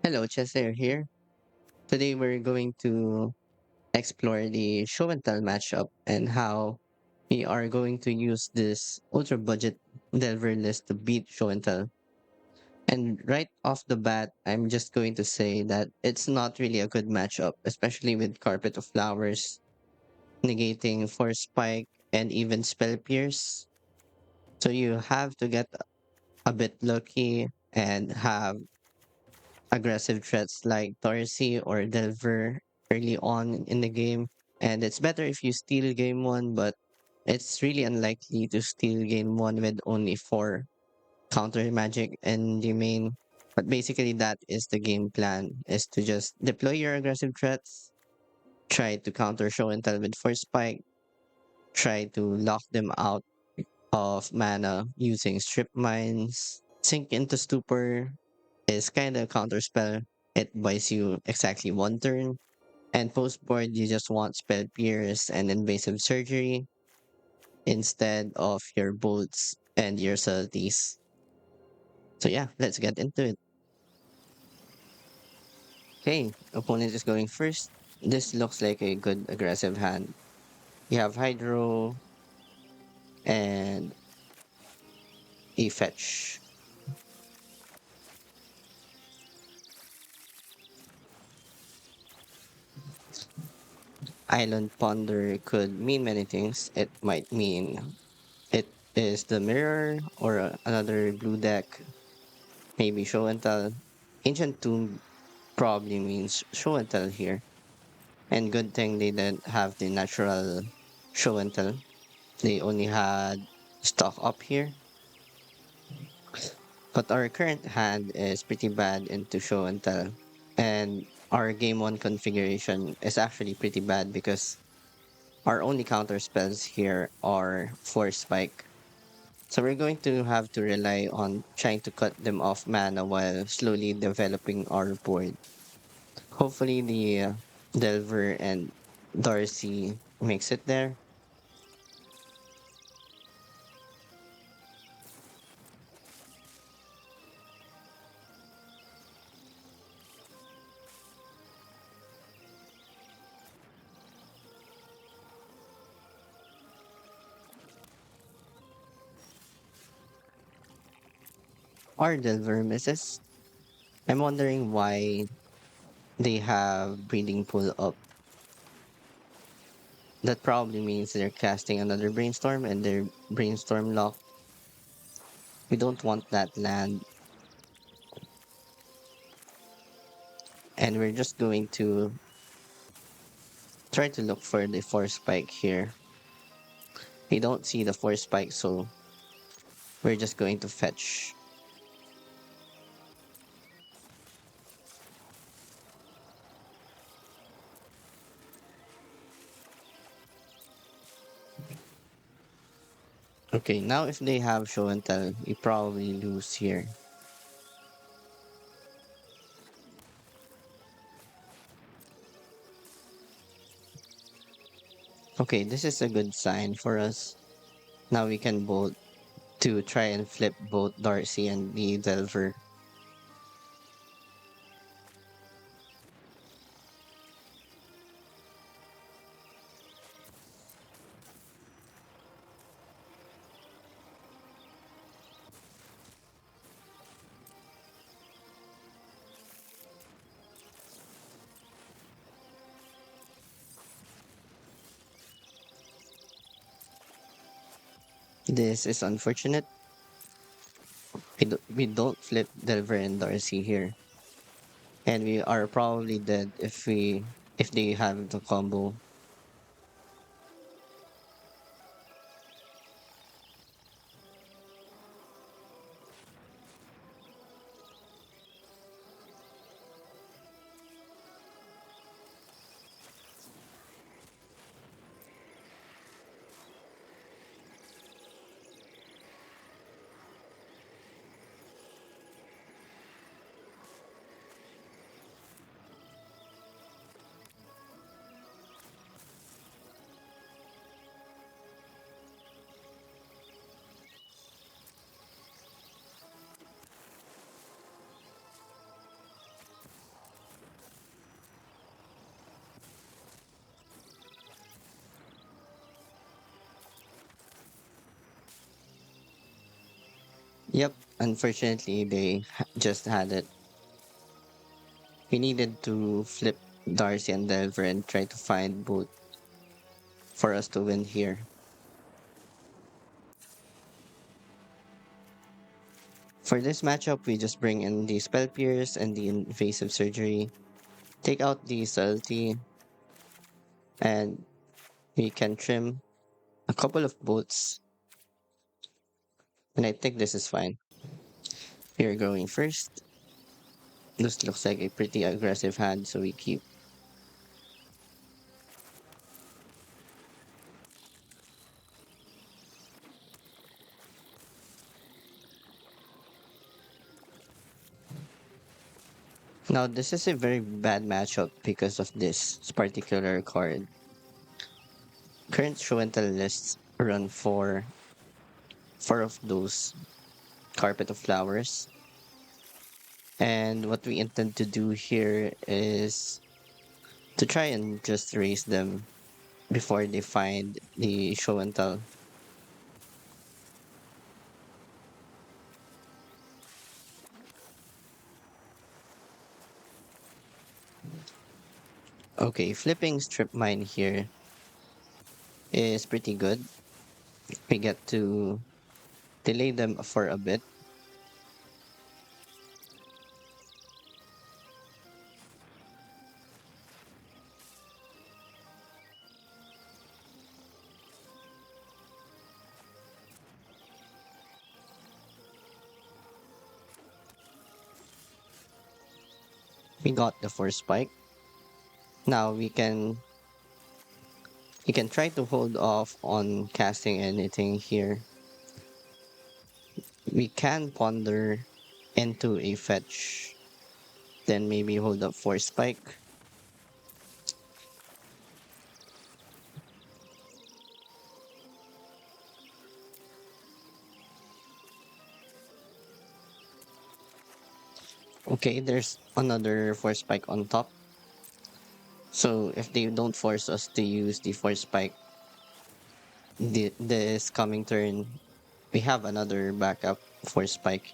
Hello, Chester here. Today we're going to explore the show and tell matchup and how we are going to use this ultra budget Delver list to beat show and tell. And right off the bat, I'm just going to say that it's not really a good matchup, especially with Carpet of Flowers negating Force Spike and even Spell Pierce. So you have to get a bit lucky and have aggressive threats like Darcy or Delver early on in the game. And it's better if you steal game one, but it's really unlikely to steal game one with only four counter magic in the main. But basically that is the game plan, is to just deploy your aggressive threats, try to counter show and tell with force spike, try to lock them out of mana using strip mines, sink into stupor, is kind of counter spell. It buys you exactly one turn. And post board, you just want spell pierce and invasive surgery instead of your bolts and your subtleties. So yeah, let's get into it. Okay, opponent is going first. This looks like a good aggressive hand. You have Hydro and a fetch. Island Ponder could mean many things. It might mean it is the mirror or another blue deck, maybe show and tell. Ancient Tomb probably means show and tell here. And good thing they didn't have the natural show and tell. They only had stock up here. But our current hand is pretty bad into show and tell. And our game one configuration is actually pretty bad because our only counter spells here are force spike. So we're going to have to rely on trying to cut them off mana while slowly developing our board. Hopefully the Delver and Darcy makes it there. Our Delver misses. I'm wondering why they have Breeding Pool up. That probably means they're casting another Brainstorm and their Brainstorm lock. We don't want that land. And we're just going to try to look for the Force Spike here. We don't see the Force Spike, so we're just going to fetch. Okay, now if they have show and tell, we probably lose here. Okay, this is a good sign for us. Now we can both to try and flip both Darcy and the Delver. This is unfortunate. We don't flip Delver and Darcy here. And we are probably dead if they have the combo. Yep, unfortunately, just had it. We needed to flip Darcy and Delver and try to find both for us to win here. For this matchup, we just bring in the Spell Pierce and the Invasive Surgery, take out the Subtlety, and we can trim a couple of boats. And I think this is fine. We are going first. This looks like a pretty aggressive hand, so we keep. Now, this is a very bad matchup because of this particular card. Current show and tell lists run four of those carpet of flowers. And what we intend to do here is to try and just raise them before they find the show and tell. Okay, flipping strip mine here is pretty good. We get to delay them for a bit. We got the force spike. Now we can try to hold off on casting anything here. We can ponder into a fetch, then maybe hold up force spike. Okay, there's another force spike on top. So if they don't force us to use the force spike this coming turn, we have another backup force spike.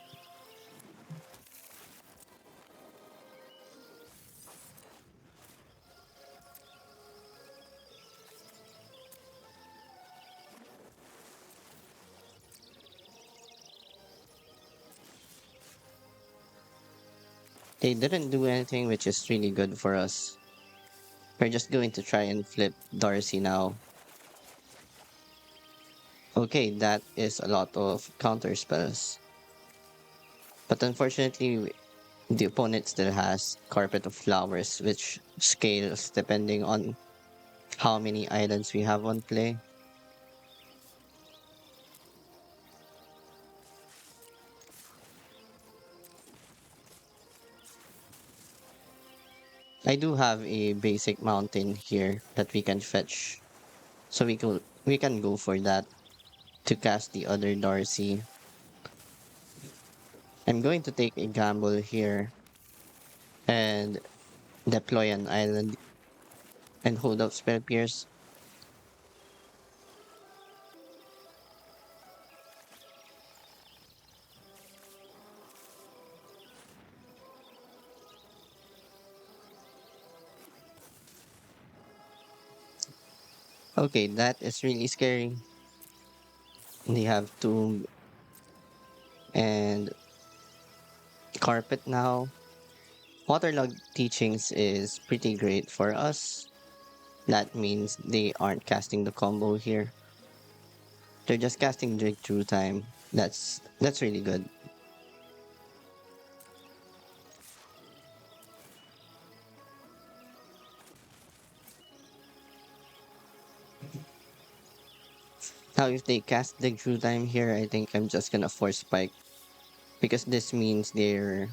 They didn't do anything, which is really good for us. We're just going to try and flip Darcy now. Okay, that is a lot of counter spells. But unfortunately, the opponent still has Carpet of Flowers, which scales depending on how many islands we have on play. I do have a basic mountain here that we can fetch. So we can go for that to cast the other Darcy. I'm going to take a gamble here and deploy an island and hold up Spell Pierce. Okay, that is really scary. They have Tomb and Carpet now. Waterlog Teachings is pretty great for us. That means they aren't casting the combo here. They're just casting Drake through time. That's really good. Now if they cast Dig through time here, I think I'm just gonna force spike because this means they're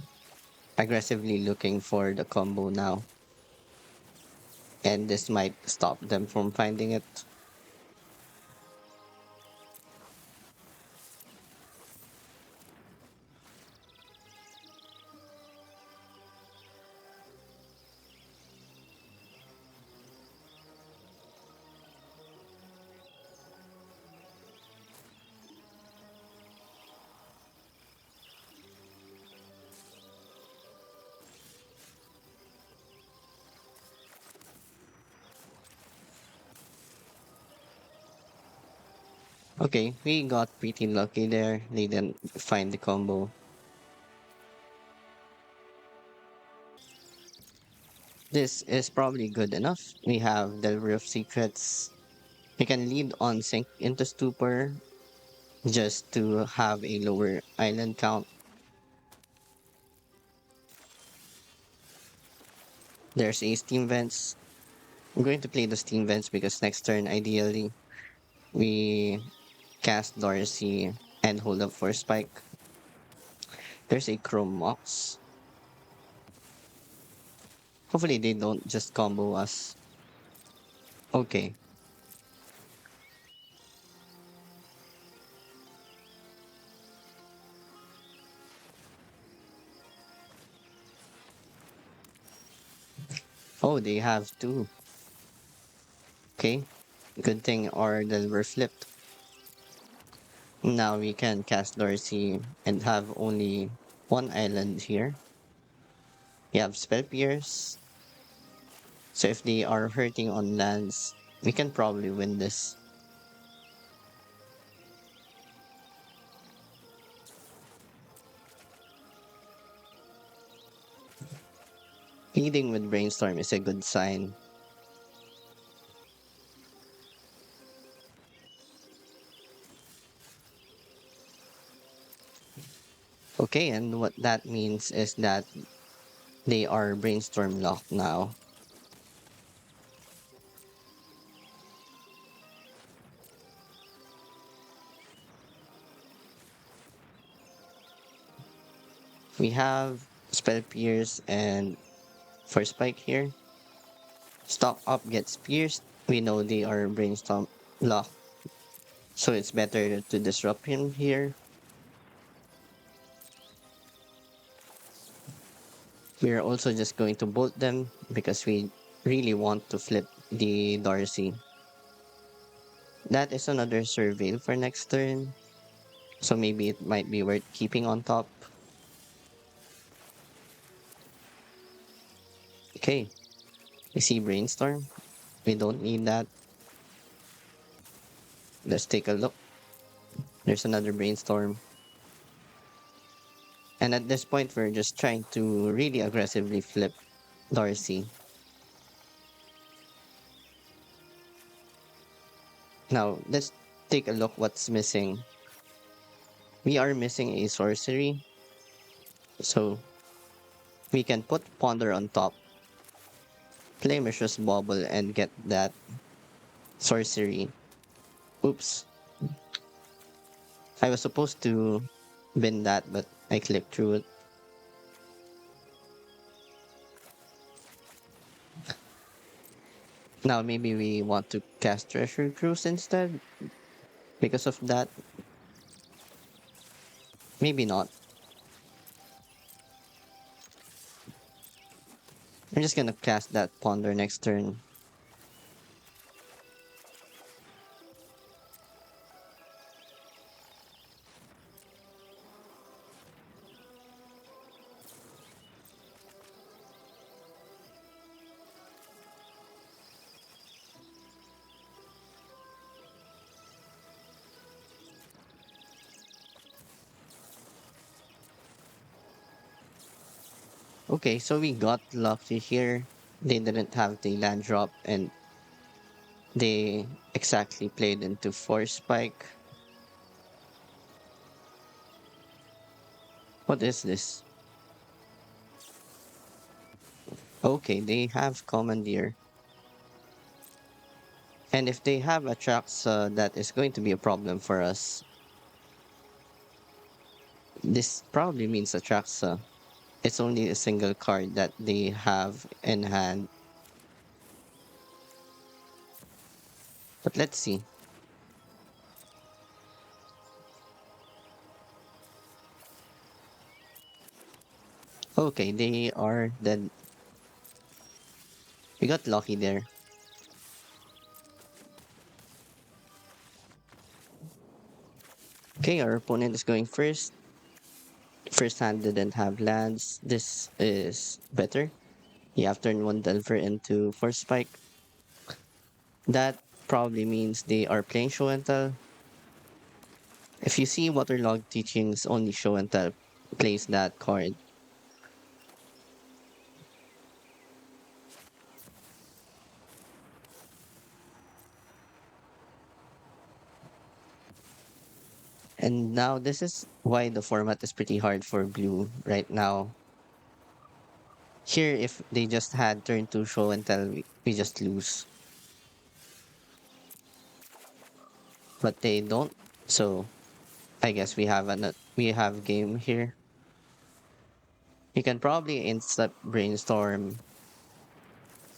aggressively looking for the combo now. And this might stop them from finding it. Okay, we got pretty lucky there. They didn't find the combo. This is probably good enough. We have Delver of Secrets. We can lead on Sink into Stupor just to have a lower island count. There's a Steam Vents. I'm going to play the Steam Vents because next turn, ideally, we cast Dorsey and hold up for Spike. There's a Chrome Mox. Hopefully they don't just combo us. Okay. Oh, they have two. Okay. Good thing our Delver flipped. Now we can cast Dorsey and have only one island here. We have Spell Pierce. So if they are hurting on lands, we can probably win this. Leading with Brainstorm is a good sign. Okay, and what that means is that they are Brainstorm locked now. We have Spell Pierce and for Spike here. Stock up gets pierced. We know they are Brainstorm locked, so it's better to disrupt him here. We are also just going to bolt them because we really want to flip the Darcy. That is another surveil for next turn, so maybe it might be worth keeping on top. Okay, we see Brainstorm. We don't need that. Let's take a look. There's another Brainstorm. And at this point, we're just trying to really aggressively flip Darcy. Now, let's take a look what's missing. We are missing a sorcery, so we can put Ponder on top, play Mishra's Bauble, and get that sorcery. Oops. I was supposed to bin that, but I clicked through it. Now maybe we want to cast Treasure Cruise instead because of that. Maybe not. I'm just gonna cast that Ponder next turn. Okay, so we got lucky here. They didn't have the land drop and they exactly played into Force Spike. What is this? Okay, they have Commandeer. And if they have Atraxa, that is going to be a problem for us. This probably means Atraxa. It's only a single card that they have in hand. But let's see. Okay, they are dead. We got lucky there. Okay, our opponent is going first. First hand didn't have lands. This is better. You have turn one Delver into Force Spike. That probably means they are playing show and tell. If you see waterlogged teachings only show and tell, place that card. And now this is why the format is pretty hard for blue right now. Here, if they just had turn two show and tell, we just lose. But they don't. So I guess we have game here. You can probably instant brainstorm.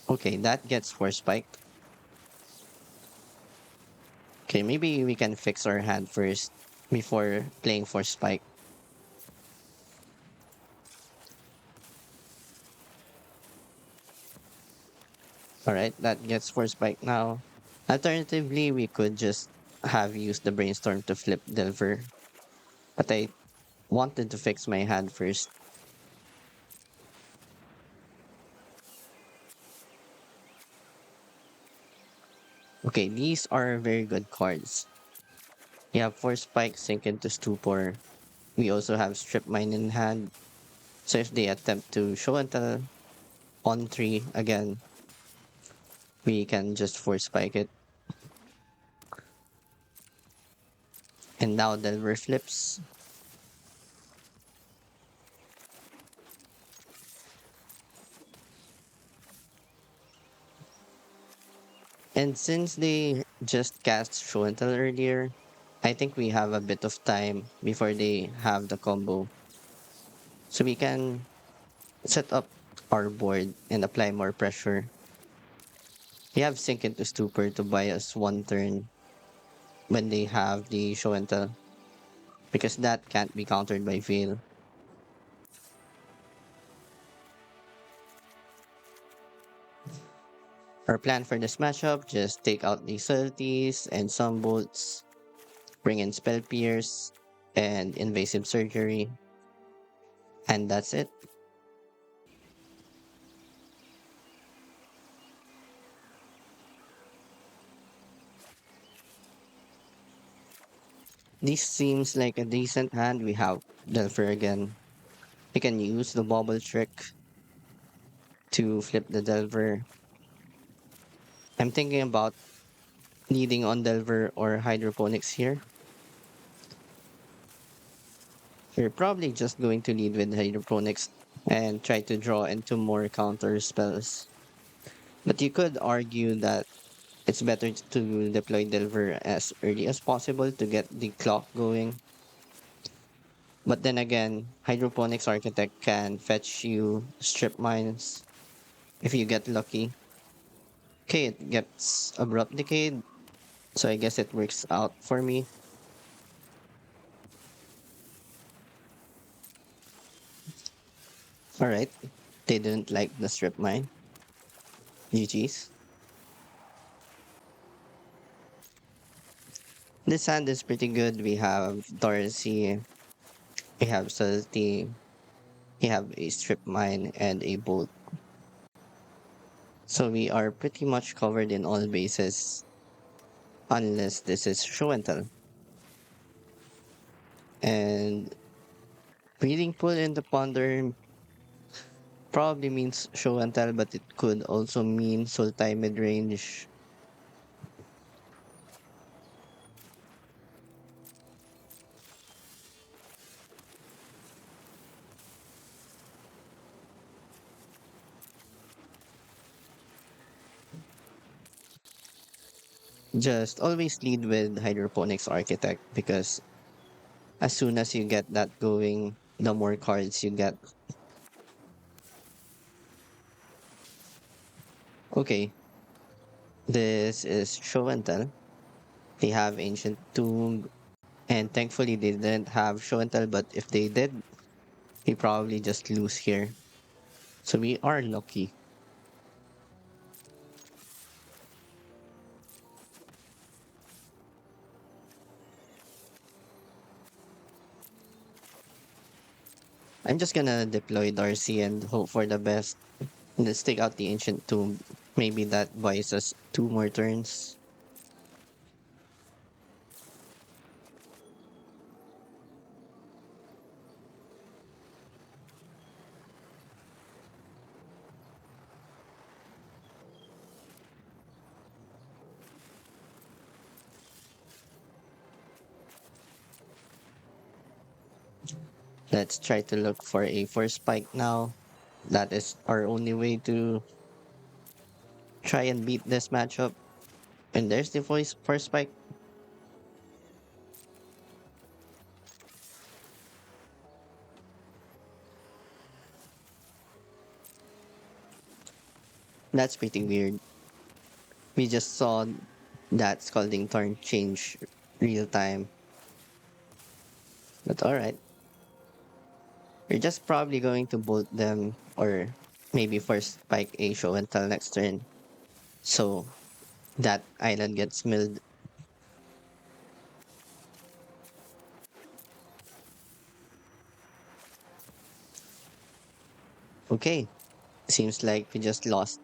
Okay, that gets force spiked. Okay, maybe we can fix our hand first before playing force spike. All right, that gets force spike now. Alternatively, we could just have used the brainstorm to flip Delver, but I wanted to fix my hand first. Okay, these are very good cards. You have force spike, sink into stupor. We also have strip mine in hand. So if they attempt to show and tell on three again, we can just force spike it. And now Delver flips. And since they just cast show and tell earlier, I think we have a bit of time before they have the combo. So we can set up our board and apply more pressure. We have sink into stupor to buy us one turn when they have the show and tell, because that can't be countered by fail. Our plan for this matchup, just take out the subtleties and some bolts, bring in spell pierce and invasive surgery, and that's it. This seems like a decent hand. We have Delver again. We can use the bubble trick to flip the Delver. I'm thinking about leading on Delver or Hydroponics here. We're probably just going to lead with Hydroponics and try to draw into more counter spells. But you could argue that it's better to deploy Delver as early as possible to get the clock going. But then again, Hydroponics Architect can fetch you strip mines if you get lucky. Okay, it gets Abrupt Decade, so I guess it works out for me. Alright, they didn't like the strip mine. GG's. This hand is pretty good. We have Dorsey, we have Salty, we have a strip mine and a bolt. So we are pretty much covered in all bases, unless this is show and tell. And reading pull in the ponder probably means show and tell, but it could also mean Sultai mid range. Just always lead with Hydroponics Architect because as soon as you get that going, the more cards you get. Okay, this is show and tell. They have Ancient Tomb, and thankfully they didn't have show and tell, but if they did, we probably just lose here. So we are lucky. I'm just gonna deploy Darcy and hope for the best. Let's take out the Ancient Tomb. Maybe that buys us two more turns. Let's try to look for a first spike now. That is our only way to try and beat this matchup. And there's the voice first spike. That's pretty weird. We just saw that scalding turn change real time. But alright. We're just probably going to bolt them or maybe first spike a show until next turn. So that island gets milled. Okay. Seems like we just lost.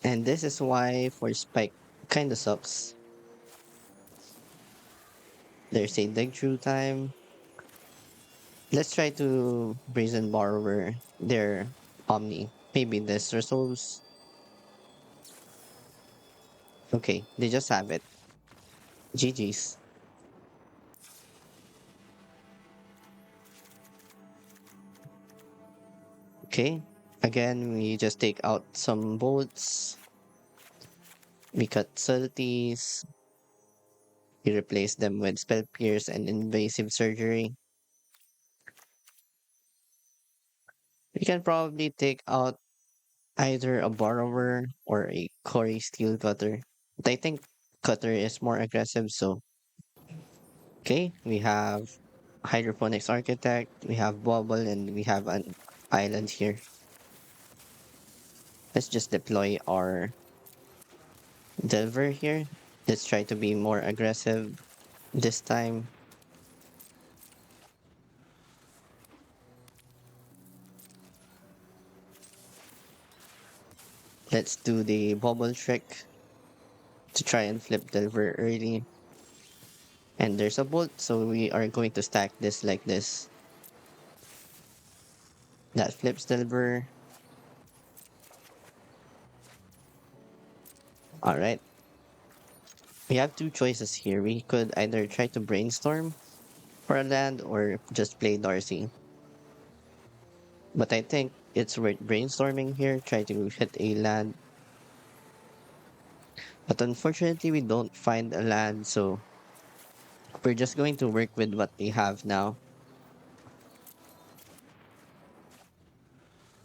And this is why first spike kinda sucks. There's a dig through time. Let's try to brazen borrower their Omni. Maybe this resolves. Okay, they just have it. GG's. Okay. Again, we just take out some bolts. We cut subtleties. We replace them with spell pierce and invasive surgery. We can probably take out either a borrower or a Cory steel cutter. But I think cutter is more aggressive, so okay, we have hydroponics architect, we have bubble, and we have an island here. Let's just deploy our delver here. Let's try to be more aggressive this time. Let's do the bubble trick to try and flip delver early. And there's a bolt, so we are going to stack this like this. That flips delver. Alright. We have two choices here. We could either try to brainstorm for a land or just play Darcy. But I think it's worth brainstorming here, try to hit a land. But unfortunately, we don't find a land, so we're just going to work with what we have now.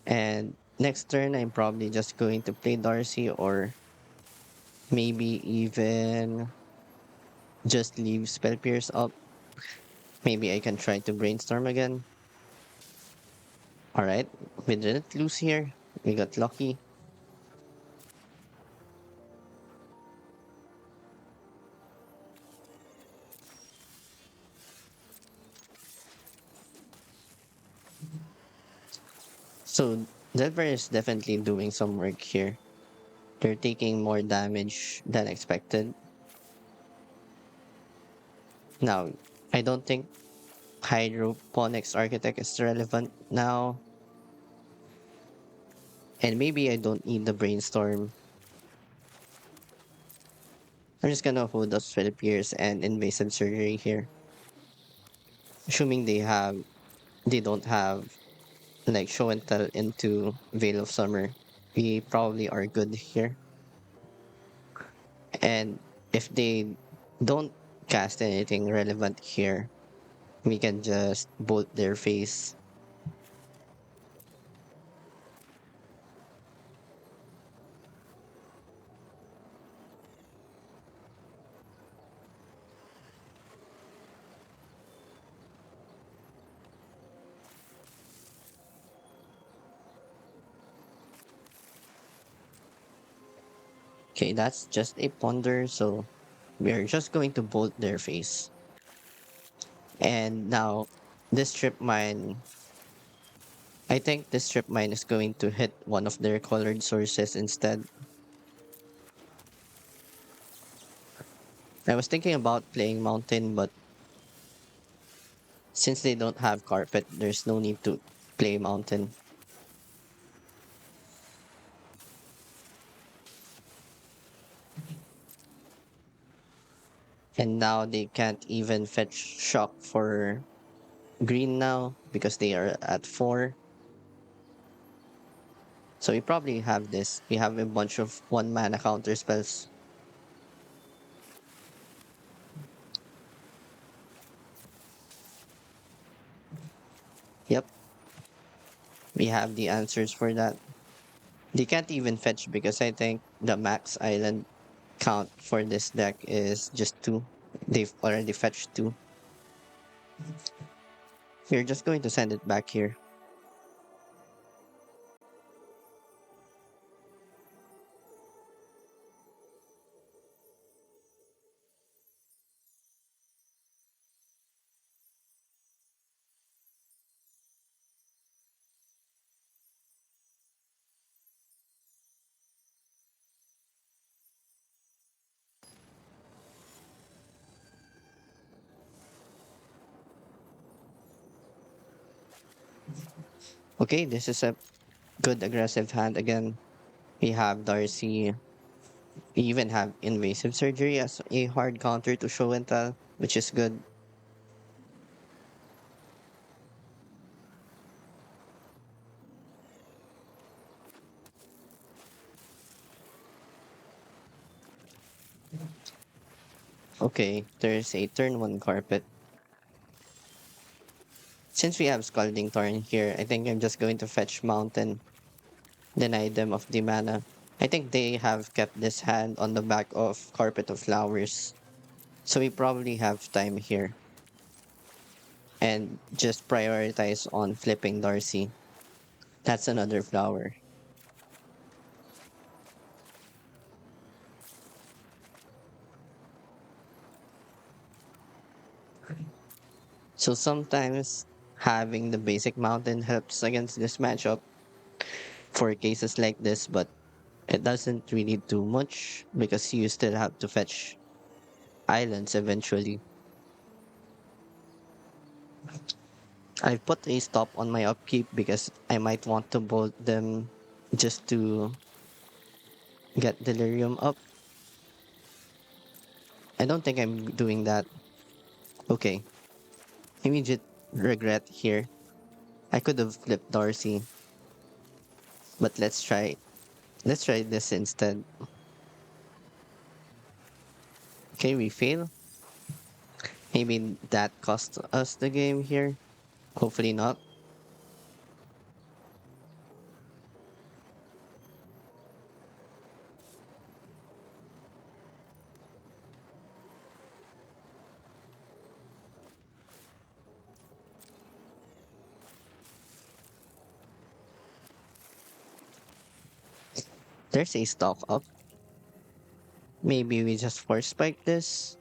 And next turn, I'm probably just going to play Darcy or maybe even just leave Spell Pierce up. Maybe I can try to brainstorm again. Alright, we didn't lose here. We got lucky. So Delver is definitely doing some work here. They're taking more damage than expected. Now, I don't think Hydroponics Architect is relevant now. And maybe I don't need the brainstorm. I'm just gonna hold up Philip Years and invasive surgery here. Assuming they don't have like show and tell into Veil of Summer. We probably are good here. And if they don't cast anything relevant here, we can just bolt their face. Okay, that's just a ponder, so we're just going to bolt their face. And now this strip mine, I think this strip mine is going to hit one of their colored sources instead. I was thinking about playing mountain, but since they don't have carpet, there's no need to play mountain. And now they can't even fetch shock for green now because they are at 4. So we probably have this. We have a bunch of 1 mana counter spells. Yep, we have the answers for that. They can't even fetch because I think the max island count for this deck is just 2. They've already fetched 2. We're just going to send it back here. Okay, this is a good aggressive hand again. We have Darcy. We even have invasive surgery as a hard counter to show and tell, which is good. Okay, there's a turn 1 carpet. Since we have Scalding Tarn here, I think I'm just going to fetch Mountain, deny them of the mana. I think they have kept this hand on the back of Carpet of Flowers. So we probably have time here. And just prioritize on flipping Darcy. That's another flower. So sometimes having the basic mountain helps against this matchup for cases like this, but it doesn't really do much because you still have to fetch islands eventually. I put a stop on my upkeep because I might want to bolt them just to get delirium up. I don't think I'm doing that. Okay, immediate regret here. I could have flipped Darcy, but let's try. Let's try this instead. Okay, we fail. Maybe that cost us the game here. Hopefully not. There's a stock up. Maybe we just force spike this.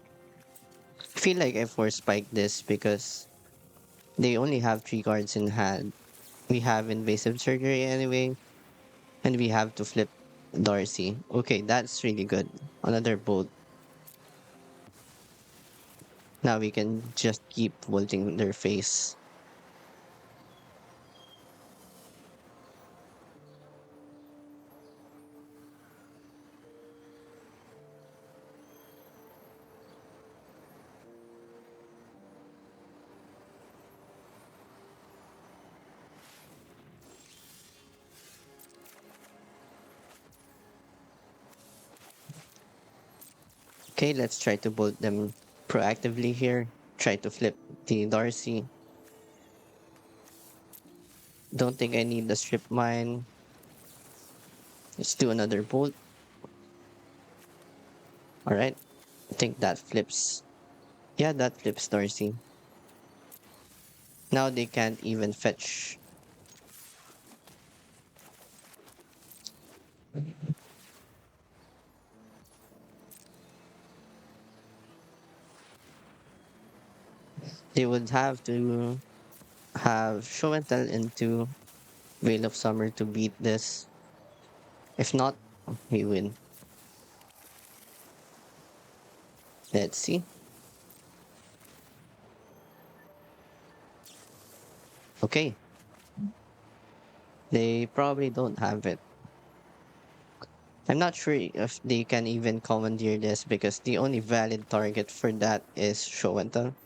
I feel like I force spike this because they only have 3 cards in hand. We have invasive surgery anyway, and we have to flip Darcy. Okay, that's really good. Another bolt. Now we can just keep bolting their face. Okay, let's try to bolt them proactively here. Try to flip the Darcy. Don't think I need the strip mine. Let's do another bolt. Alright. I think that flips. Yeah, that flips Darcy. Now they can't even fetch. They would have to have show and tell into Veil of Summer to beat this. If not, we win. Let's see. Okay. They probably don't have it. I'm not sure if they can even commandeer this because the only valid target for that is show and tell.